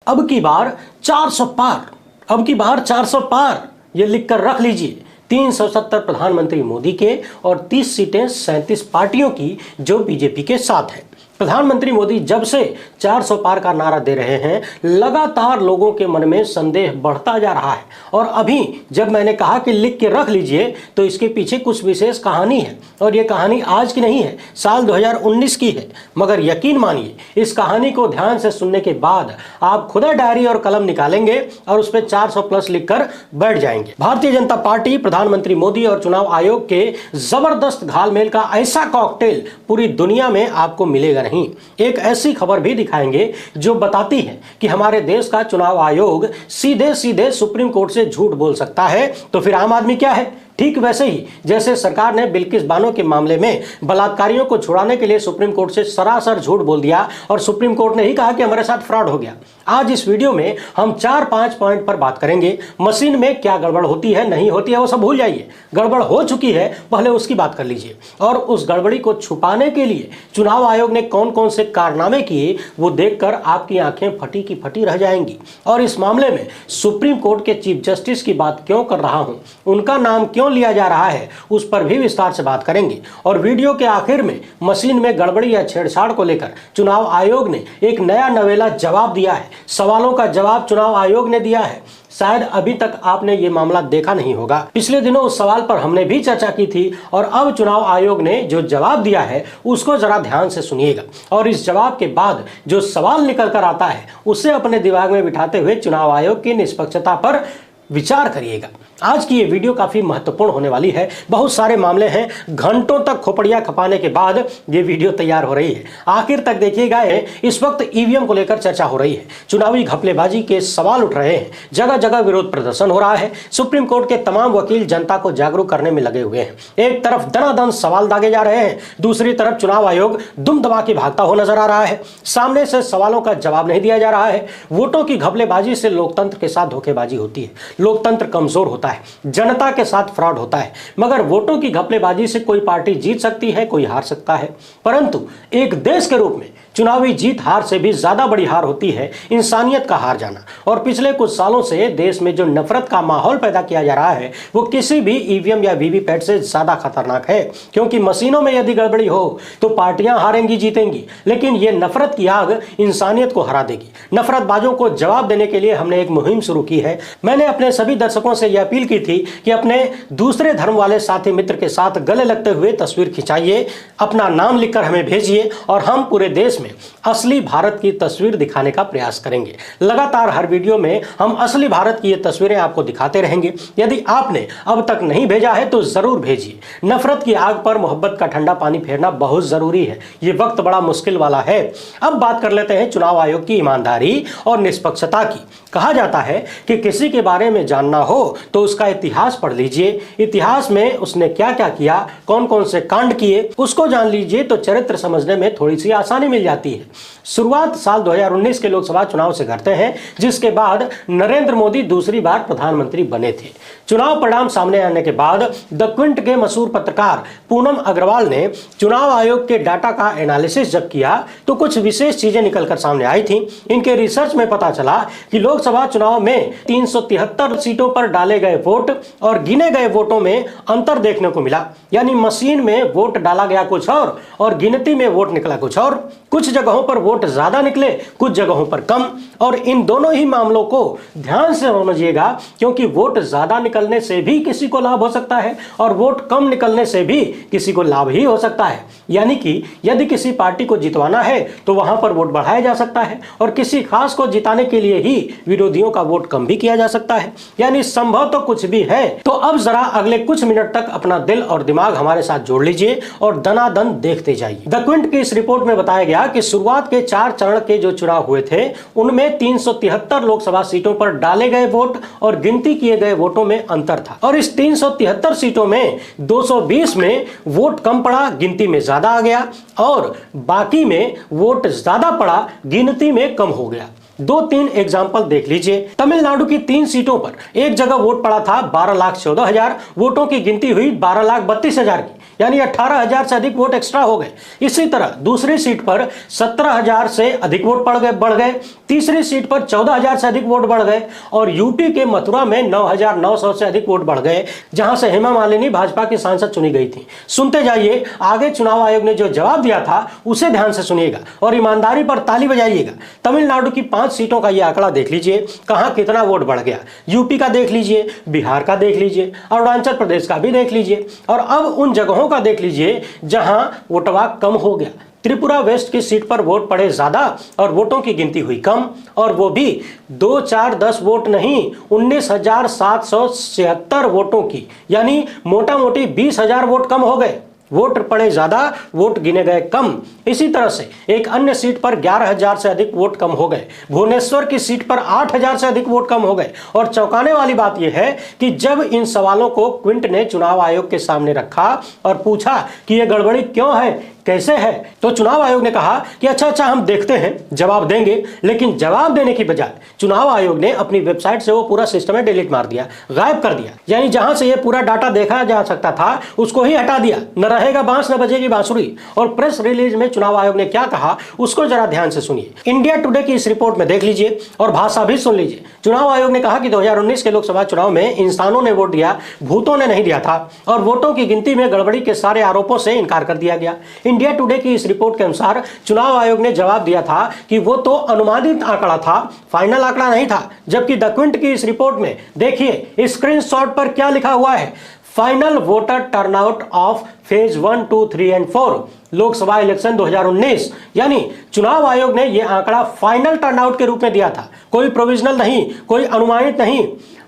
अब की बार 400 पार, अब की बार 400 पार, ये लिख कर रख लीजिए। 370 प्रधानमंत्री मोदी के और 30 सीटें 37 पार्टियों की जो बीजेपी के साथ है। प्रधानमंत्री मोदी जब से 400 पार का नारा दे रहे हैं, लगातार लोगों के मन में संदेह बढ़ता जा रहा है। और अभी जब मैंने कहा कि लिख के रख लीजिए, तो इसके पीछे कुछ विशेष कहानी है, और ये कहानी आज की नहीं है, साल 2019 की है। मगर यकीन मानिए, इस कहानी को ध्यान से सुनने के बाद आप खुदा डायरी और कलम निकालेंगे और उस पर 400 प्लस लिखकर बैठ जाएंगे। भारतीय जनता पार्टी, प्रधानमंत्री मोदी और चुनाव आयोग के जबरदस्त घालमेल का ऐसा कॉकटेल पूरी दुनिया में आपको मिलेगा नहीं। एक ऐसी खबर भी दिखाएंगे जो बताती है कि हमारे देश का चुनाव आयोग सीधे सीधे सुप्रीम कोर्ट से झूठ बोल सकता है। तो फिर आम आदमी क्या है? ठीक वैसे ही जैसे सरकार ने बिल्किस बानो के मामले में बलात्कारियों को छुड़ाने के लिए सुप्रीम कोर्ट से सरासर झूठ बोल दिया और सुप्रीम कोर्ट ने ही कहा कि हमारे साथ फ्रॉड हो गया। आज इस वीडियो में हम 4-5 पॉइंट पर बात करेंगे। मशीन में क्या गड़बड़ होती है, नहीं होती है, वो सब भूल जाइए। गड़बड़ हो चुकी है, पहले उसकी बात कर लीजिए। और उस गड़बड़ी को छुपाने के लिए चुनाव आयोग ने कौन कौन से कारनामे किए, वो देखकर आपकी आंखें फटी की फटी रह जाएंगी। और इस मामले में सुप्रीम कोर्ट के चीफ जस्टिस की बात क्यों कर रहा हूं, उनका नाम क्यों लिया जा रहा है, उस पर भी विस्तार से बात करेंगे। और वीडियो के आखिर में मशीन में गड़बड़ी या छेड़छाड़ को लेकर चुनाव आयोग ने एक नया नवेला जवाब दिया है। सवालों का जवाब चुनाव आयोग ने दिया है। शायद अभी तक आपने ये मामला देखा नहीं होगा। पिछले दिनों उस सवाल पर हमने भी चर्चा की थी, और अब चुनाव आयोग ने जो जवाब दिया है उसको जरा ध्यान से सुनिएगा। और इस जवाब के बाद जो सवाल निकल कर आता है, उसे अपने दिमाग में बिठाते हुए चुनाव आयोग की निष्पक्षता पर विचार करिएगा। आज की ये वीडियो काफी महत्वपूर्ण होने वाली है। बहुत सारे मामले हैं, घंटों तक खोपड़ियां खपाने के बाद ये वीडियो तैयार हो रही है। आखिर तक देखिएगा। इस वक्त ईवीएम को लेकर चर्चा हो रही है, चुनावी घपलेबाजी के सवाल उठ रहे हैं, जगह जगह विरोध प्रदर्शन हो रहा है। सुप्रीम कोर्ट के तमाम वकील जनता को जागरूक करने में लगे हुए हैं। एक तरफ दनादन सवाल दागे जा रहे हैं, दूसरी तरफ चुनाव आयोग दुम दबा के भागता हुआ नजर आ रहा है। सामने से सवालों का जवाब नहीं दिया जा रहा है। वोटों की घपलेबाजी से लोकतंत्र के साथ धोखेबाजी होती है, लोकतंत्र कमजोर होता है, जनता के साथ फ्रॉड होता है। मगर वोटों की घपलेबाजी से कोई पार्टी जीत सकती है, कोई हार सकता है, परंतु एक देश के रूप में चुनावी जीत हार से भी ज्यादा बड़ी हार होती है इंसानियत का हार जाना। और पिछले कुछ सालों से देश में जो नफरत का माहौल पैदा किया जा रहा है, वो किसी भी ईवीएम या वीवीपैट से ज्यादा खतरनाक है। क्योंकि मशीनों में यदि गड़बड़ी हो तो पार्टियां हारेंगी, जीतेंगी, लेकिन ये नफरत की आग इंसानियत को हरा देगी। नफरतबाजों को जवाब देने के लिए हमने एक मुहिम शुरू की है। मैंने अपने सभी दर्शकों से यह अपील की थी कि अपने दूसरे धर्म वाले साथी मित्र के साथ गले लगते हुए तस्वीर खिंचाइए, अपना नाम लिखकर हमें भेजिए, और हम पूरे देश में असली भारत की तस्वीर दिखाने का प्रयास करेंगे। लगातार हर वीडियो में हम असली भारत की ये तस्वीरें आपको दिखाते रहेंगे। यदि आपने अब तक नहीं भेजा है तो जरूर भेजिए। नफरत की आग पर मोहब्बत का ठंडा पानी फेरना बहुत जरूरी है। ये वक्त बड़ा मुश्किल वाला है। अब बात कर लेते हैं चुनाव आयोग की ईमानदारी और निष्पक्षता की। कहा जाता है कि किसी के बारे में जानना हो तो उसका इतिहास पढ़ लीजिए। इतिहास में उसने क्या क्या किया, कौन कौन से कांड किए, उसको जान लीजिए तो चरित्र समझने में थोड़ी सी आसानी मिल जाती है। शुरुआत साल 2019 के लोकसभा चुनाव से करते हैं, जिसके बाद नरेंद्र मोदी दूसरी बार प्रधानमंत्री बने थे। चुनाव परिणाम सामने आने के बाद द क्विंट के मशहूर पत्रकार पूनम अग्रवाल ने चुनाव आयोग के डाटा का एनालिसिस जब किया तो कुछ विशेष चीजें निकलकर सामने आई थी। इनके रिसर्च में पता चला कि लोकसभा चुनाव में 373 सीटों पर डाले गए वोट और गिने गए वोटों में अंतर देखने को मिला। यानी मशीन में वोट डाला गया कुछ और गिनती में वोट निकला कुछ और। कुछ जगहों पर वोट ज्यादा निकले, कुछ जगहों पर कम। और इन दोनों ही मामलों को ध्यान से समझिएगा, क्योंकि वोट ज्यादा निकलने से भी किसी को लाभ हो सकता है और वोट कम निकलने से भी किसी को लाभ ही हो सकता है। यानी कि यदि किसी पार्टी को जितवाना है तो वहां पर वोट बढ़ाया जा सकता है, और किसी खास को जिताने के लिए ही विरोधियों का वोट कम भी किया जा सकता है। यानी संभव तो कुछ भी है। तो अब जरा अगले कुछ मिनट तक अपना दिल और दिमाग हमारे साथ जोड़ लीजिए और दनादन देखते जाइए। द क्विंट की इस रिपोर्ट में बताया गया कि शुरुआत के 4 चरण के जो चुनाव हुए थे उनमें 373 लोकसभा सीटों पर डाले गए वोट और गिनती किए गए वोटों में अंतर था। और इस 373 सीटों में 220 में वोट कम पड़ा, गिनती में ज्यादा आ गया, और बाकी में वोट ज्यादा पड़ा, गिनती में कम हो गया। 2-3 एग्जाम्पल देख लीजिए। तमिलनाडु की 3 सीटों पर एक जगह वोट पड़ा था 12,14,000, वोटों की गिनती हुई 12,32,000 की। यानी 18,000 से अधिक वोट एक्स्ट्रा हो गए। इसी तरह दूसरी सीट पर 17,000 से अधिक वोट बढ़ गए, तीसरी सीट पर 14,000 से अधिक वोट बढ़ गए और यूपी के मथुरा में 9,900 से अधिक वोट बढ़ गए, जहां से हेमा मालिनी भाजपा की सांसद चुनी गई थी। सुनते जाइए, आगे चुनाव आयोग ने जो जवाब दिया था उसे ध्यान से सुनिएगा और ईमानदारी पर ताली बजाइएगा। तमिलनाडु की 5 सीटों का यह आंकड़ा देख लीजिए, कहां कितना वोट बढ़ गया। यूपी का देख लीजिए, बिहार का देख लीजिए, अरुणाचल प्रदेश का भी देख लीजिए और अब उन जगहों का देख लीजिए जहां वोटवा कम हो गया। त्रिपुरा वेस्ट की सीट पर वोट पड़े ज्यादा और वोटों की गिनती हुई कम, और वो भी 2, 4, 10 वोट नहीं, 19,776 वोटों की, यानी मोटा मोटी 20,000 वोट कम हो गए। वोट पड़े ज्यादा, वोट गिने गए कम। इसी तरह से एक अन्य सीट पर 11,000 से अधिक वोट कम हो गए। भुवनेश्वर की सीट पर 8,000 से अधिक वोट कम हो गए। और चौंकाने वाली बात यह है कि जब इन सवालों को क्विंट ने चुनाव आयोग के सामने रखा और पूछा कि यह गड़बड़ी क्यों है, कैसे है, तो चुनाव आयोग ने कहा कि अच्छा हम देखते हैं, जवाब देंगे। लेकिन जवाब देने की बजाय चुनाव आयोग ने अपनी वेबसाइट से वो पूरा सिस्टम डिलीट मार दिया, गायब कर दिया। यानी जहां से ये पूरा डाटा देखा जा सकता था उसको ही हटा दिया। न रहेगा बांस न बजेगी बांसुरी। और प्रेस रिलीज में चुनाव आयोग ने क्या कहा उसको जरा ध्यान से सुनिए। इंडिया टुडे की इस रिपोर्ट में देख लीजिए और भाषा भी सुन लीजिए। चुनाव आयोग ने कहा कि 2019 के लोकसभा चुनाव में इंसानों ने वोट दिया, भूतों ने नहीं दिया था और वोटों की गिनती में गड़बड़ी के सारे आरोपों से इनकार कर दिया गया। इंडिया टुडे की इस रिपोर्ट के अनुसार चुनाव आयोग ने जवाब दिया था कि वो तो अनुमानित आंकड़ा था, फाइनल आंकड़ा नहीं था। जबकि द क्विंट की इस रिपोर्ट में देखिए स्क्रीनशॉट पर क्या लिखा हुआ है, final voter turnout of phase 1, 2, 3 and 4 Lok Sabha election 2019। यानी चुनाव आयोग ने यह आंकड़ा फाइनल टर्नआउट के रूप में दिया था, कोई प्रोविजनल नहीं, कोई अनुमानित नहीं।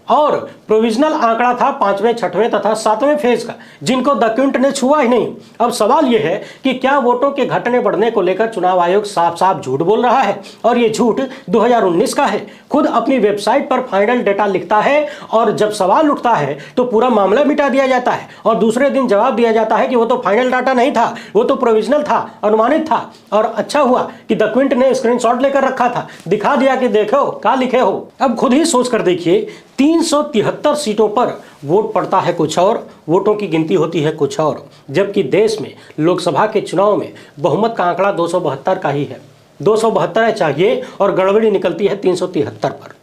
और प्रोविजनल आंकड़ा था 5वें, 6वें तथा 7वें फेज का, जिनको द क्विंट ने छुआ ही नहीं। अब सवाल यह है कि क्या वोटों के घटने बढ़ने को लेकर चुनाव आयोग साफ साफ झूठ बोल रहा है, और यह झूठ 2019 का है। खुद अपनी वेबसाइट पर फाइनल डेटा लिखता है और जब सवाल उठता है तो पूरा मामला मिटा दिया जाता है और दूसरे दिन जवाब दिया जाता है कि वो तो फाइनल डाटा नहीं था, वो तो प्रोविजनल था, अनुमानित था। और अच्छा हुआ कि द क्विंट ने स्क्रीनशॉट लेकर रखा था, दिखा दिया कि देखो क्या लिखे हो। अब खुद ही सोच कर देखिए, 373 सीटों पर वोट पड़ता है कुछ और, वोटों की गिनती होती है कुछ और, जबकि देश में लोकसभा के चुनाव में बहुमत का आंकड़ा 272 का ही है। 272 चाहिए और गड़बड़ी निकलती है 373 पर।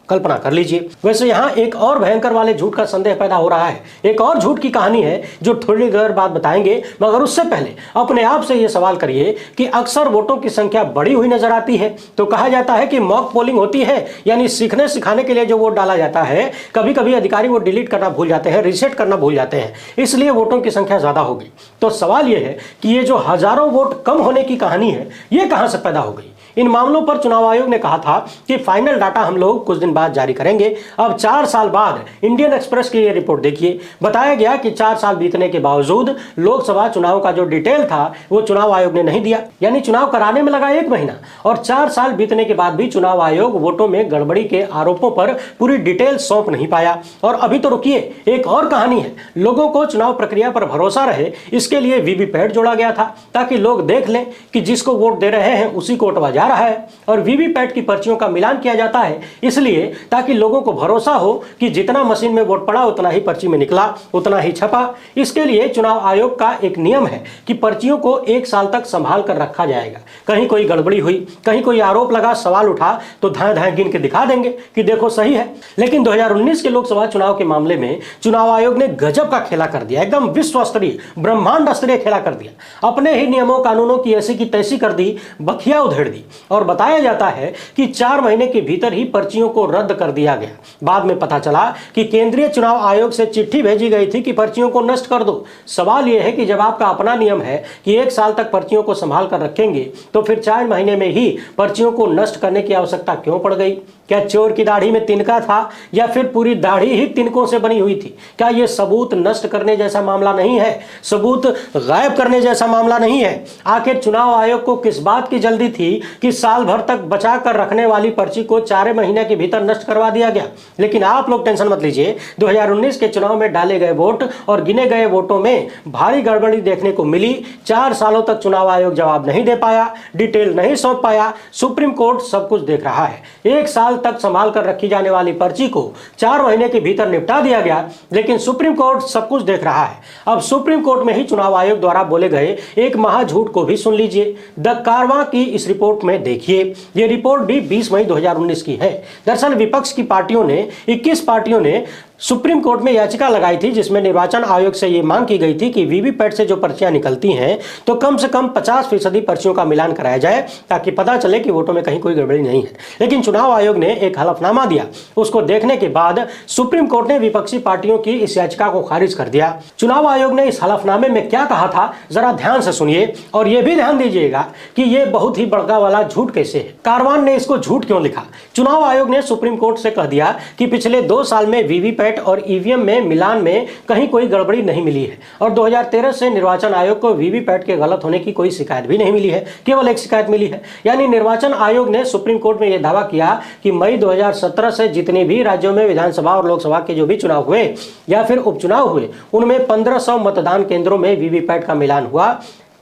कल्पना कर लीजिए। वैसे यहाँ एक और भयंकर वाले झूठ का संदेह पैदा हो रहा है। एक और झूठ की कहानी है जो थोड़ी देर बाद बताएंगे, मगर उससे पहले अपने आप से यह सवाल करिए कि अक्सर वोटों की संख्या बढ़ी हुई नजर आती है तो कहा जाता है कि मॉक पोलिंग होती है, यानी सीखने सिखाने के लिए जो वोट डाला जाता है। कभी कभी अधिकारी वो डिलीट करना भूल जाते हैं, रीसेट करना भूल जाते हैं, इसलिए वोटों की संख्या ज्यादा हो गई। तो सवाल यह है कि ये जो हजारों वोट कम होने की कहानी है, ये कहां से पैदा हो गई। इन मामलों पर चुनाव आयोग ने कहा था कि फाइनल डाटा हम लोग कुछ दिन बाद जारी करेंगे। अब 4 साल बाद इंडियन एक्सप्रेस की ये रिपोर्ट देखिए। बताया गया कि 4 साल बीतने के बावजूद लोकसभा चुनाव का जो डिटेल था वो चुनाव आयोग ने नहीं दिया, यानी चुनाव कराने में लगा 1 महीना और 4 साल बीतने के बाद भी चुनाव आयोग वोटों में गड़बड़ी के आरोपों पर पूरी डिटेल सौंप नहीं पाया। और अभी तो रुकिए, एक और कहानी है। लोगों को चुनाव प्रक्रिया पर भरोसा रहे, इसके लिए वीवीपैट जोड़ा गया था ताकि लोग देख लें कि जिसको वोट दे रहे हैं उसी को वोटवा जा रहा है। और वीवीपैट की पर्चियों का मिलान किया जाता है इसलिए ताकि लोगों को भरोसा हो कि जितना मशीन में वोट पड़ा उतना ही पर्ची में निकला, उतना ही छपा। इसके लिए चुनाव आयोग का एक नियम है कि पर्चियों को 1 साल तक संभाल कर रखा जाएगा। कहीं कोई गड़बड़ी हुई, कहीं कोई आरोप लगा, सवाल उठा तो धाए धाए गिन के दिखा देंगे कि देखो सही है। लेकिन 2019 के लोकसभा चुनाव के मामले में चुनाव आयोग ने गजब का खेला कर दिया, एकदम विश्व स्तरीय, ब्रह्मांड स्तरीय खेला कर दिया। अपने ही नियमों कानूनों की ऐसी की तैसी कर दी, बखिया उधेड़ दी। और बताया जाता है कि 4 महीने के भीतर ही पर्चियों को रद्द कर दिया गया। बाद में पता चला कि केंद्रीय चुनाव आयोग से चिट्ठी भेजी गई थी कि पर्चियों को नष्ट कर दो। सवाल यह है कि जब आपका अपना नियम है कि 1 साल तक पर्चियों को संभाल कर रखेंगे तो फिर 4 महीने में ही पर्चियों को नष्ट करने की आवश्यकता क्यों पड़ गई? क्या चोर की दाढ़ी में तिनका था या फिर पूरी दाढ़ी ही तिनकों से बनी हुई थी? क्या यह सबूत नष्ट करने जैसा मामला नहीं है, सबूत गायब करने जैसा मामला नहीं है? आखिर चुनाव आयोग को किस बात की जल्दी थी कि साल भर तक बचा कर रखने वाली पर्ची को 4 महीने के भीतर नष्ट करवा दिया गया। लेकिन आप लोग टेंशन मत लीजिए, 2019 के चुनाव में डाले गए वोट और गिने गए वोटों में भारी गड़बड़ी देखने को मिली। 4 सालों तक चुनाव आयोग जवाब नहीं दे पाया, डिटेल नहीं सौंप पाया। सुप्रीम कोर्ट सब कुछ देख रहा है। 1 साल तक संभाल कर रखी जाने वाली पर्ची को 4 महीने के भीतर निपटा दिया गया, लेकिन सुप्रीम कोर्ट सब कुछ देख रहा है। अब सुप्रीम कोर्ट में ही चुनाव आयोग द्वारा बोले गए एक महाझूठ को भी सुन लीजिए। द कारवां की इस रिपोर्ट में देखिए, ये रिपोर्ट भी 20 मई 2019 की है। दरअसल विपक्ष की पार्टियों ने 21 पार्टियों ने सुप्रीम कोर्ट में याचिका लगाई थी, जिसमें निर्वाचन आयोग से ये मांग की गई थी कि वीवीपैट से जो पर्चियां निकलती हैं तो कम से कम 50% पर्चियों का मिलान कराया जाए, ताकि पता चले कि वोटों में कहीं कोई गड़बड़ी नहीं है। लेकिन चुनाव आयोग ने एक हलफनामा दिया। उसको देखने के बाद सुप्रीम कोर्ट ने विपक्षी पार्टियों की इस याचिका को खारिज कर दिया। चुनाव आयोग ने इस हलफनामे में क्या कहा था, जरा ध्यान से सुनिए और यह भी ध्यान दीजिएगा कि यह बहुत ही बड़का वाला झूठ कैसे है। कारवान ने इसको झूठ क्यों लिखा। चुनाव आयोग ने सुप्रीम कोर्ट से कह दिया कि पिछले 2 साल में वीवीपैट और ईवीएम में मिलान में कहीं कोई गड़बड़ी नहीं मिली है, और 2013 से निर्वाचन आयोग को वीवीपैट के गलत होने की कोई शिकायत भी नहीं मिली है, केवल एक शिकायत मिली है। यानी निर्वाचन आयोग ने सुप्रीम कोर्ट में यह दावा किया कि मई 2017 से जितने भी राज्यों में विधानसभा और लोकसभा के जो भी चुनाव हुए या फिर उपचुनाव हुए, उनमें 1500 मतदान केंद्रों में वीवीपैट का मिलान हुआ,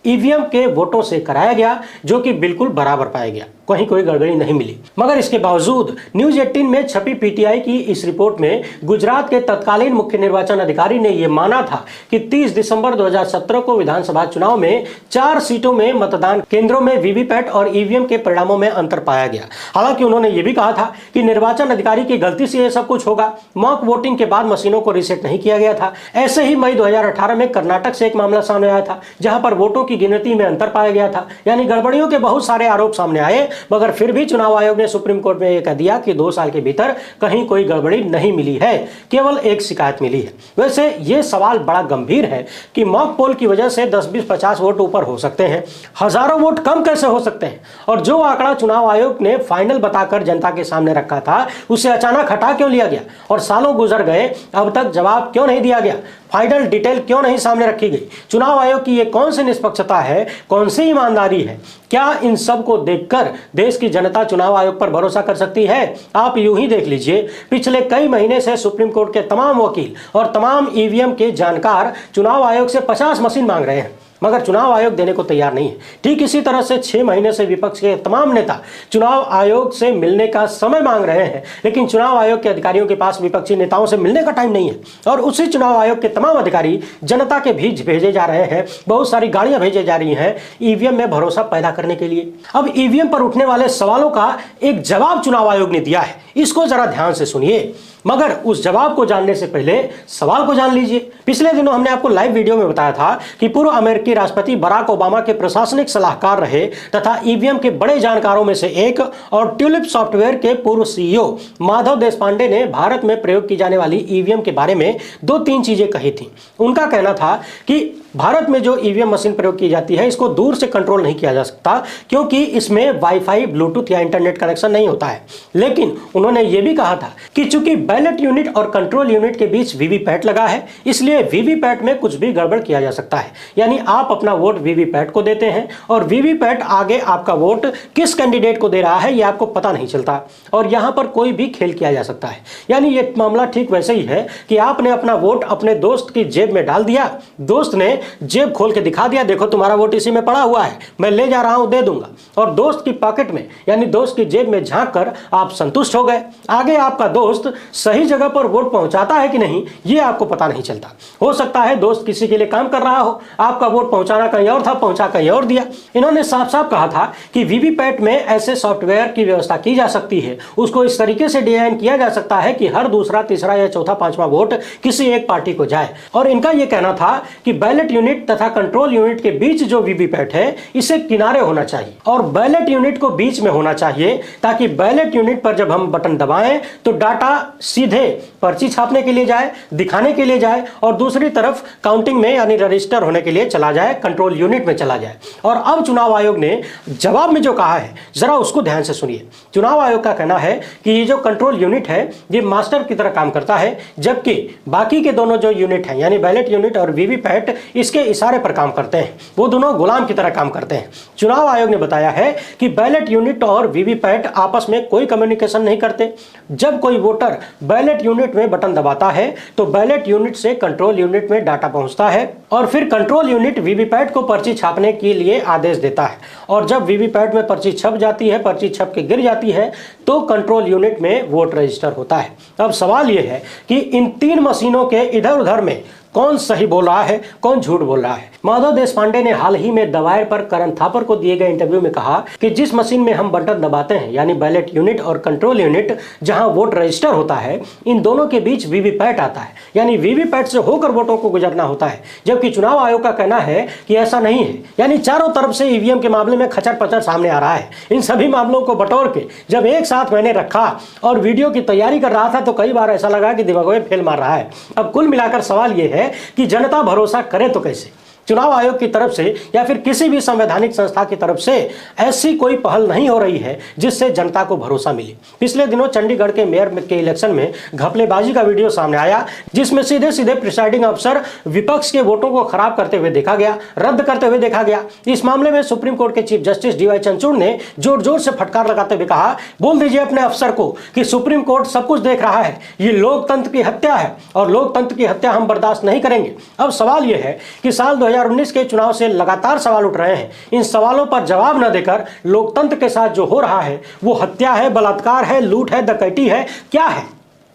ईवीएम के वोटों से कराया गया, जो कि बिल्कुल बराबर पाया गया, कहीं कोई गड़बड़ी नहीं मिली। मगर इसके बावजूद न्यूज 18 में छपी पीटीआई की इस रिपोर्ट में गुजरात के तत्कालीन मुख्य निर्वाचन अधिकारी ने यह माना था कि 30 दिसंबर 2017 को विधानसभा चुनाव में 4 सीटों में मतदान केंद्रों में वीवीपैट और ईवीएम के परिणामों में अंतर पाया गया। हालांकि उन्होंने यह भी कहा था कि निर्वाचन अधिकारी की गलती से यह सब कुछ होगा, मॉक वोटिंग के बाद मशीनों को रीसेट नहीं किया गया था। ऐसे ही मई 2018 में कर्नाटक से एक मामला सामने आया था, जहां पर वोटों की गिनती में अंतर पाया गया था। यानी गड़बड़ियों के बहुत सारे आरोप सामने आए, मगर फिर भी चुनाव आयोग ने सुप्रीम कोर्ट में यह कह दिया कि 2 साल के भीतर कहीं कोई गड़बड़ी नहीं मिली है, केवल एक शिकायत मिली है। वैसे यह सवाल बड़ा गंभीर है कि मॉक पोल की वजह से 10, 20, 50 वोट ऊपर हो सकते हैं, हजारों वोट कम कैसे हो सकते हैं, और जो आंकड़ा चुनाव आयोग ने फाइनल बताकर जनता के सामने रखा था उसे अचानक हटा क्यों लिया गया, और सालों गुजर गए, अब तक जवाब क्यों नहीं दिया गया, फाइनल डिटेल क्यों नहीं सामने रखी गई। चुनाव आयोग की ये कौन सी निष्पक्षता है, कौन सी ईमानदारी है। क्या इन सब को देखकर देश की जनता चुनाव आयोग पर भरोसा कर सकती है? आप यूं ही देख लीजिए, पिछले कई महीने से सुप्रीम कोर्ट के तमाम वकील और तमाम ईवीएम के जानकार चुनाव आयोग से 50 मशीन मांग रहे हैं, मगर चुनाव आयोग देने को तैयार नहीं है। ठीक इसी तरह से 6 महीने से विपक्ष के तमाम नेता चुनाव आयोग से मिलने का समय मांग रहे हैं, लेकिन चुनाव आयोग के अधिकारियों के पास विपक्षी नेताओं से मिलने का टाइम नहीं है। और उसी चुनाव आयोग के तमाम अधिकारी जनता के बीच भेजे जा रहे हैं, बहुत सारी गाड़ियां भेजे जा रही हैं ईवीएम में भरोसा पैदा करने के लिए। अब ईवीएम पर उठने वाले सवालों का एक जवाब चुनाव आयोग ने दिया है, इसको जरा ध्यान से सुनिए। मगर उस जवाब को जानने से पहले सवाल को जान लीजिए। पिछले दिनों हमने आपको लाइव वीडियो में बताया था कि पूर्व अमेरिकी राष्ट्रपति बराक ओबामा के प्रशासनिक सलाहकार रहे तथा ईवीएम के बड़े जानकारों में से एक और ट्यूलिप सॉफ्टवेयर के पूर्व सीईओ माधव देशपांडे ने भारत में प्रयोग की जाने वाली ईवीएम के बारे में 2-3 चीजें कही थी। उनका कहना था कि भारत में जो ईवीएम मशीन प्रयोग की जाती है, इसको दूर से कंट्रोल नहीं किया जा सकता, क्योंकि इसमें वाईफाई, ब्लूटूथ या इंटरनेट कनेक्शन नहीं होता है। लेकिन उन्होंने ये भी कहा था कि चूंकि बैलेट यूनिट और कंट्रोल यूनिट के बीच वीवीपैट लगा है, इसलिए वीवीपैट में कुछ भी गड़बड़ किया जा सकता है। यानी आप अपना वोट वीवीपैट को देते हैं और वीवीपैट आगे आपका वोट किस कैंडिडेट को दे रहा है, यह आपको पता नहीं चलता, और यहां पर कोई भी खेल किया जा सकता है। यानी यह मामला ठीक वैसे ही है कि आपने अपना वोट अपने दोस्त की जेब में डाल दिया, दोस्त ने जेब खोल के दिखा दिया, देखो तुम्हारा वोट इसी में पड़ा हुआ है, मैं ले जा रहा हूं, दे दूंगा, और दोस्त की पॉकेट में यानी दोस्त की जेब में झांक कर आप संतुष्ट हो गए। आगे आपका दोस्त सही जगह पर वोट पहुंचाता है कि नहीं, यह आपको पता नहीं चलता। हो सकता है दोस्त किसी के लिए काम कर रहा हो, आपका वोट पहुंचाना कहीं और था, पहुंचा कहीं और दिया। इन्होंने साफ साफ कहा था कि वीवीपैट में ऐसे सॉफ्टवेयर की व्यवस्था की जा सकती है, उसको इस तरीके से डिजाइन किया जा सकता है कि हर दूसरा, तीसरा या चौथा, पांचवा वोट किसी एक पार्टी को जाए। और इनका यह कहना था कि बैलेट यूनिट तथा कंट्रोल यूनिट के बीच जो वीवीपैट है, इसे किनारे होना चाहिए और बैलेट यूनिट को बीच में होना चाहिए, ताकि बैलेट यूनिट पर जब हम बटन दबाएं तो डाटा सीधे पर्ची छापने के लिए जाए, दिखाने के लिए जाए, और दूसरी तरफ काउंटिंग में यानी रजिस्टर होने के लिए चला जाए, कंट्रोल यूनिट में चला जाए। और अब चुनाव आयोग ने जवाब में जो कहा है जरा उसको ध्यान से सुनिए। चुनाव आयोग का कहना है कि ये जो कंट्रोल यूनिट है ये मास्टर की तरह काम करता है, जबकि बाकी के दोनों जो यूनिट हैं यानी बैलेट यूनिट और वीवीपैट इसके इशारे पर काम करते हैं, वो दोनों गुलाम की तरह काम करते हैं। चुनाव आयोग ने बताया है कि बैलेट यूनिट और वीवीपैट आपस में कोई कम्युनिकेशन नहीं करते। जब कोई वोटर बैलेट यूनिट में बटन दबाता है तो बैलेट यूनिट से कंट्रोल यूनिट में डाटा पहुंचता है और फिर कंट्रोल यूनिट वीवीपैट को पर्ची छापने के लिए आदेश देता है। और जब वीवीपैट में पर्ची छप जाती है, पर्ची छप के गिर जाती है, तो कंट्रोल यूनिट में वोट रजिस्टर होता है। अब सवाल यह है कि इन तीन मशीनों के इधर उधर में कौन सही बोल रहा है, कौन झूठ बोल रहा है। माधव देशपांडे ने हाल ही में द वायर पर करण थापर को दिए गए इंटरव्यू में कहा कि जिस मशीन में हम बटन दबाते हैं यानी बैलेट यूनिट और कंट्रोल यूनिट जहां वोट रजिस्टर होता है, इन दोनों के बीच वीवीपैट आता है, यानी वीवीपैट से होकर वोटों को गुजरना होता है। जबकि चुनाव आयोग का कहना है कि ऐसा नहीं है, यानी चारों तरफ से ईवीएम के मामले में खचर पचर सामने आ रहा है। इन सभी मामलों को बटोर के जब एक साथ मैंने रखा और वीडियो की तैयारी कर रहा था तो कई बार ऐसा लगा कि दिमाग में फेल मार रहा है। अब कुल मिलाकर सवाल यह है कि जनता भरोसा करे तो कैसे। चुनाव आयोग की तरफ से या फिर किसी भी संवैधानिक संस्था की तरफ से ऐसी कोई पहल नहीं हो रही है जिससे जनता को भरोसा मिले। पिछले दिनों चंडीगढ़ के मेयर के इलेक्शन में घपलेबाजी का वीडियो सामने आया, जिसमें सीधे सीधे प्रिसाइडिंग अफसर विपक्ष के वोटों को खराब करते हुए देखा गया, रद्द करते हुए देखा गया। इस मामले में सुप्रीम कोर्ट के चीफ जस्टिस डीवाई चंद्रचूड़ ने जोर जोर से फटकार लगाते हुए कहा, बोल दीजिए अपने अफसर को कि सुप्रीम कोर्ट सब कुछ देख रहा है, ये लोकतंत्र की हत्या है और लोकतंत्र की हत्या हम बर्दाश्त नहीं करेंगे। अब सवाल यह है कि साल 2019 के चुनाव से लगातार सवाल उठ रहे हैं। इन सवालों पर जवाब न देकर लोकतंत्र के साथ जो हो रहा है वो हत्या है, बलात्कार है, लूट है, डकैती है, क्या है?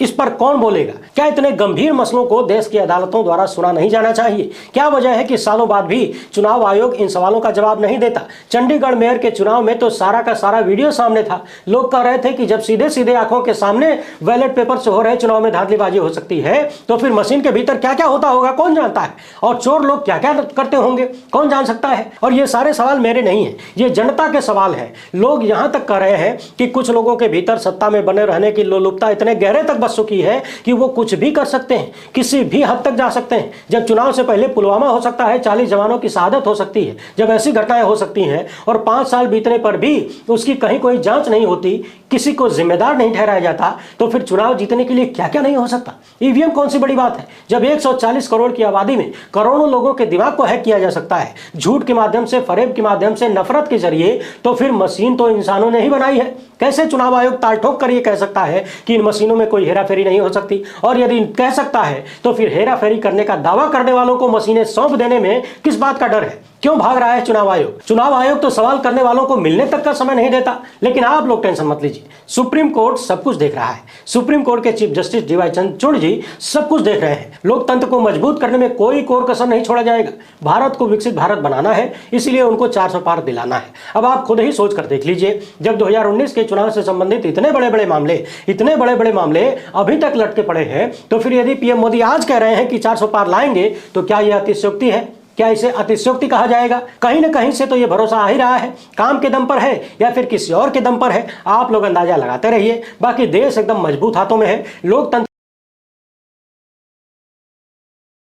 इस पर कौन बोलेगा? क्या इतने गंभीर मसलों को देश की अदालतों द्वारा सुना नहीं जाना चाहिए? क्या वजह है कि सालों बाद भी चुनाव आयोग इन सवालों का जवाब नहीं देता? चंडीगढ़ मेयर के चुनाव में तो सारा का सारा वीडियो सामने था। लोग कह रहे थे कि जब सीधे सीधे आंखों के सामने बैलेट पेपर से हो रहे चुनाव में धांधलीबाजी हो सकती है तो फिर मशीन के भीतर क्या क्या होता होगा कौन जानता है, और चोर लोग क्या क्या करते होंगे कौन जान सकता है। और ये सारे सवाल मेरे नहीं है, ये जनता के सवाल है। लोग यहां तक कह रहे हैं कि कुछ लोगों के भीतर सत्ता में बने रहने की लोलुपता इतने गहरे तक चुकी है कि वो कुछ भी कर सकते हैं, किसी भी हद तक जा सकते हैं। जब चुनाव से पहले पुलवामा हो सकता है, 40 जवानों की शहादत हो सकती है, जब ऐसी घटनाएं हो सकती हैं और 5 साल बीतने पर भी उसकी कहीं कोई जांच नहीं होती, किसी को जिम्मेदार नहीं ठहराया जाता, तो फिर चुनाव जीतने के लिए क्या क्या नहीं हो सकता। ईवीएम कौन सी बड़ी बात है? जब 140 करोड़ की आबादी में करोड़ों लोगों के दिमाग को हैक किया जा सकता है झूठ के माध्यम से, फरेब के माध्यम से, नफरत के जरिए, तो फिर मशीन तो इंसानों ने ही बनाई है। कैसे चुनाव आयोग ताल ठोक कर ये कह सकता है कि इन मशीनों में कोई हेराफेरी नहीं हो सकती? और यदि कह सकता है तो फिर हेराफेरी करने का दावा करने वालों को मशीनें सौंप देने में किस बात का डर है? क्यों भाग रहा है चुनाव आयोग? चुनाव आयोग तो सवाल करने वालों को मिलने तक का समय नहीं देता। लेकिन आप लोग टेंशन मत लीजिए, सुप्रीम कोर्ट सब कुछ देख रहा है। सुप्रीम कोर्ट के चीफ जस्टिस डीवाई चंद्रचूड़ जी सब कुछ देख रहे हैं। लोकतंत्र को मजबूत करने में कोई कोर कसर नहीं छोड़ा जाएगा। भारत को विकसित भारत बनाना है, इसलिए उनको 400 पार दिलाना है। अब आप खुद ही सोच कर देख लीजिए, जब 2019 के चुनाव से संबंधित इतने बड़े बड़े मामले अभी तक लटके पड़े हैं, तो फिर यदि पीएम मोदी आज कह रहे हैं कि 400 पार लाएंगे, तो क्या यह अतिशयोक्ति है? क्या इसे अतिशयोक्ति कहा जाएगा? कहीं ना कहीं से तो यह भरोसा आ ही रहा है। काम के दम पर है या फिर किसी और के दम पर है, आप लोग अंदाजा लगाते रहिए। बाकी देश एकदम मजबूत हाथों में है। लोकतंत्र